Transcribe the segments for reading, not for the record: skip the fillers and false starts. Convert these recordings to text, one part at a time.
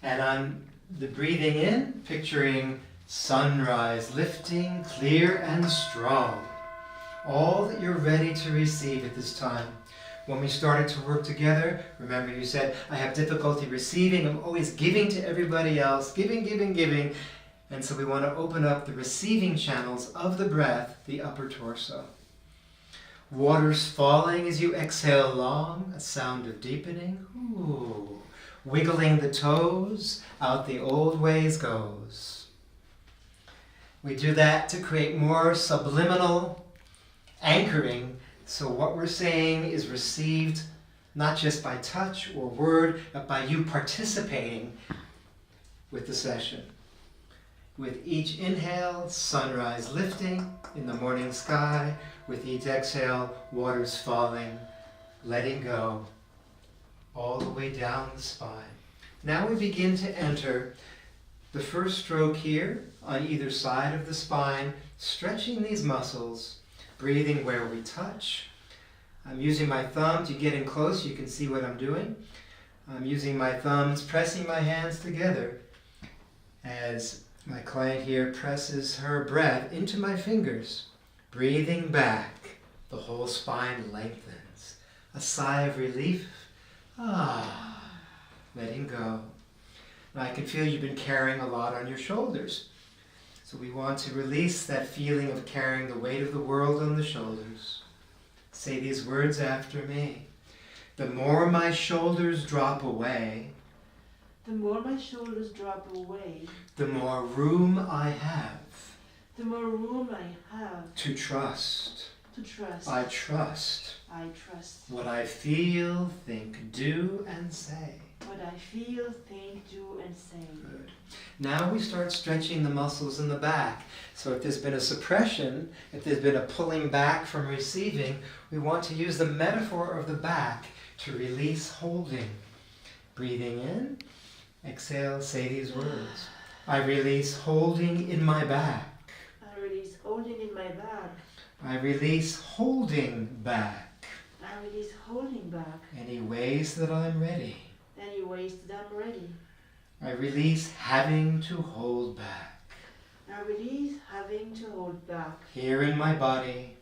And on the breathing in, picturing sunrise, lifting, clear and strong. All that you're ready to receive at this time. When we started to work together, remember you said, I have difficulty receiving. I'm always giving to everybody else. Giving, giving, giving. And so we want to open up the receiving channels of the breath, the upper torso. Waters falling as you exhale long, a sound of deepening. Ooh. Wiggling the toes, out the old ways goes. We do that to create more subliminal anchoring, so what we're saying is received not just by touch or word, but by you participating with the session. With each inhale, sunrise lifting in the morning sky. With each exhale, waters falling, letting go, all the way down the spine. Now we begin to enter the first stroke here on either side of the spine, stretching these muscles, breathing where we touch. I'm using my thumb to get in close. You can see what I'm doing. I'm using my thumbs, pressing my hands together as my client here presses her breath into my fingers. Breathing back, the whole spine lengthens. A sigh of relief. Letting go. Now I can feel you've been carrying a lot on your shoulders. So we want to release that feeling of carrying the weight of the world on the shoulders. Say these words after me. The more my shoulders drop away, the more my shoulders drop away, the more room I have. The more room I have to trust. To trust. I trust. I trust. What I feel, think, do, and say. What I feel, think, do, and say. Good. Now we start stretching the muscles in the back. So if there's been a suppression, if there's been a pulling back from receiving, we want to use the metaphor of the back to release holding. Breathing in, exhale, say these words. I release holding in my back. I release holding in my back. I release holding back. I release holding back. Any ways that I'm ready. Any ways that I'm ready. I release having to hold back. I release having to hold back. Here in my body.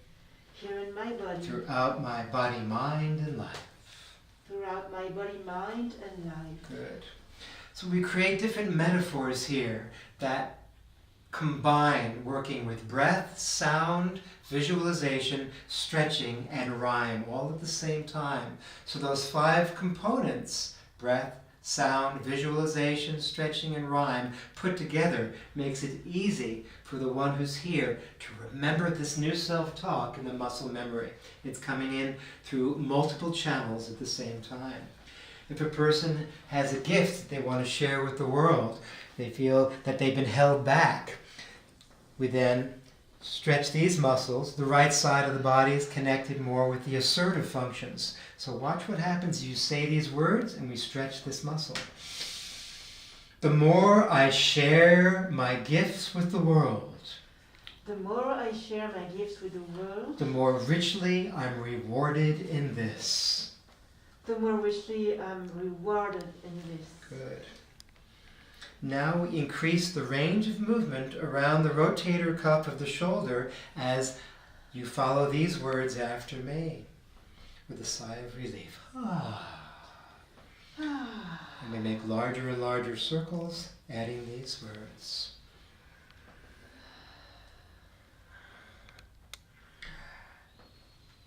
Here in my body. Throughout my body, mind, and life. Throughout my body, mind, and life. Good. So we create different metaphors here that combine working with breath, sound, visualization, stretching, and rhyme all at the same time. So those 5 components, breath, sound, visualization, stretching, and rhyme, put together makes it easy for the one who's here to remember this new self-talk in the muscle memory. It's coming in through multiple channels at the same time. If a person has a gift they want to share with the world, they feel that they've been held back, we then stretch these muscles. The right side of the body is connected more with the assertive functions. So watch what happens. You say these words and we stretch this muscle. The more I share my gifts with the world, the more I share my gifts with the world, the more richly I'm rewarded in this. The more richly I'm rewarded in this. Good. Now we increase the range of movement around the rotator cuff of the shoulder as you follow these words after me with a sigh of relief. And we make larger and larger circles, adding these words.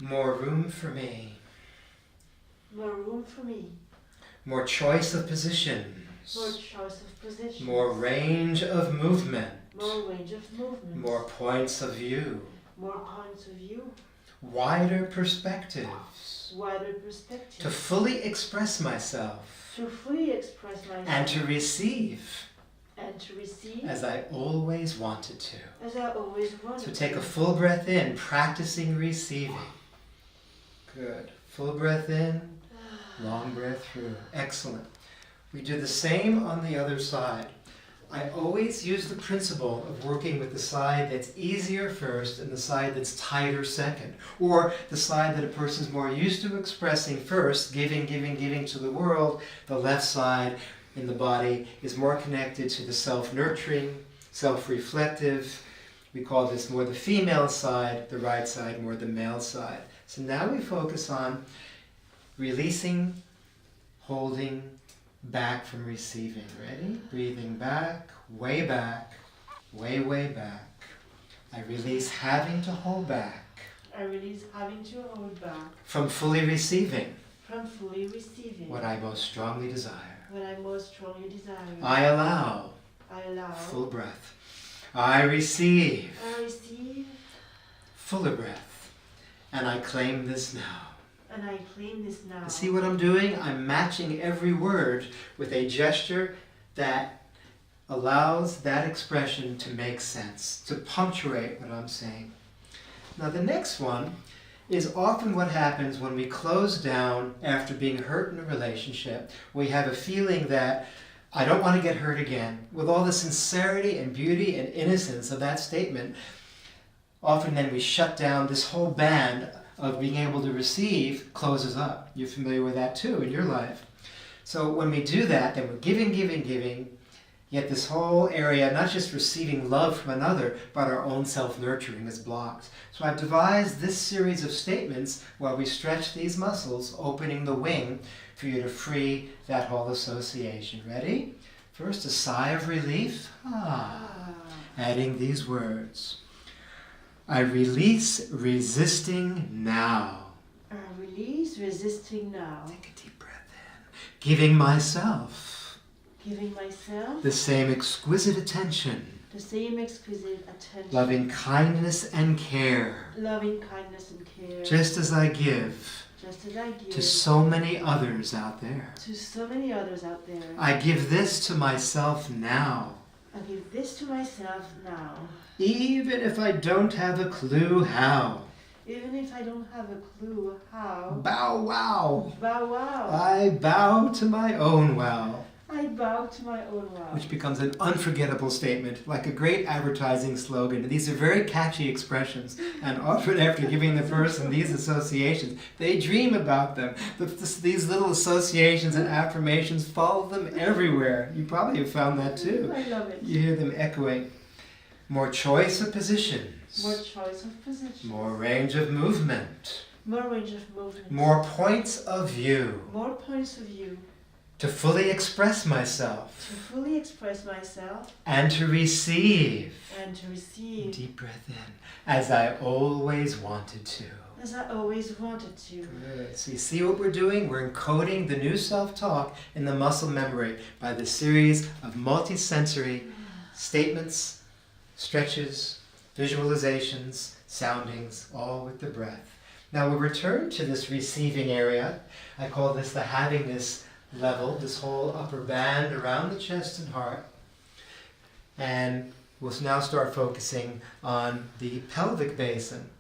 More room for me. More room for me. More choice of positions. More choice of positions. More range of movement. More range of movement. More points of view. More points of view. Wider perspectives. Wider perspectives. To fully express myself. To fully express myself. And to receive. And to receive. As I always wanted to. As I always wanted to. So take a full breath in, practicing receiving. Good. Full breath in, long breath through. Excellent. We do the same on the other side. I always use the principle of working with the side that's easier first and the side that's tighter second. Or the side that a person's more used to expressing first, giving, giving, giving to the world. The left side in the body is more connected to the self-nurturing, self-reflective. We call this more the female side, the right side more the male side. So now we focus on releasing, holding, back from receiving. Ready? Breathing back, way back, way, way back. I release having to hold back. I release having to hold back. From fully receiving. From fully receiving. What I most strongly desire. What I most strongly desire. I allow. I allow. Full breath. I receive. I receive. Fuller breath. And I claim this now. And I claim this now. See what I'm doing? I'm matching every word with a gesture that allows that expression to make sense, to punctuate what I'm saying. Now the next one is often what happens when we close down after being hurt in a relationship. We have a feeling that I don't want to get hurt again. With all the sincerity and beauty and innocence of that statement, often then we shut down this whole band of being able to receive closes up. You're familiar with that too in your life. So when we do that, then we're giving, giving, giving, yet this whole area, not just receiving love from another, but our own self-nurturing is blocked. So I've devised this series of statements while we stretch these muscles, opening the wing for you to free that whole association. Ready? First, a sigh of relief. Adding these words. I release resisting now. I release resisting now. Take a deep breath in. Giving myself. Giving myself. The same exquisite attention. The same exquisite attention. Loving kindness and care. Loving kindness and care. Just as I give. Just as I give. To so many others out there. To so many others out there. I give this to myself now. I give this to myself now. Even if I don't have a clue how. Even if I don't have a clue how. Bow wow. Bow wow. I bow to my own wow. I bow to my own wow. Which becomes an unforgettable statement, like a great advertising slogan. These are very catchy expressions, and often after giving the person these associations, they dream about them. These little associations and affirmations follow them everywhere. You probably have found that too. I love it. You hear them echoing. More choice of positions. More choice of positions. More range of movement. More range of movement. More points of view. More points of view. To fully express myself. To fully express myself. And to receive. And to receive. Deep breath in. As I always wanted to. As I always wanted to. Good. So you see what we're doing? We're encoding the new self-talk in the muscle memory by the series of multi-sensory statements, stretches, visualizations, soundings, all with the breath. Now we'll return to this receiving area. I call this the havingness level, this whole upper band around the chest and heart. And we'll now start focusing on the pelvic basin.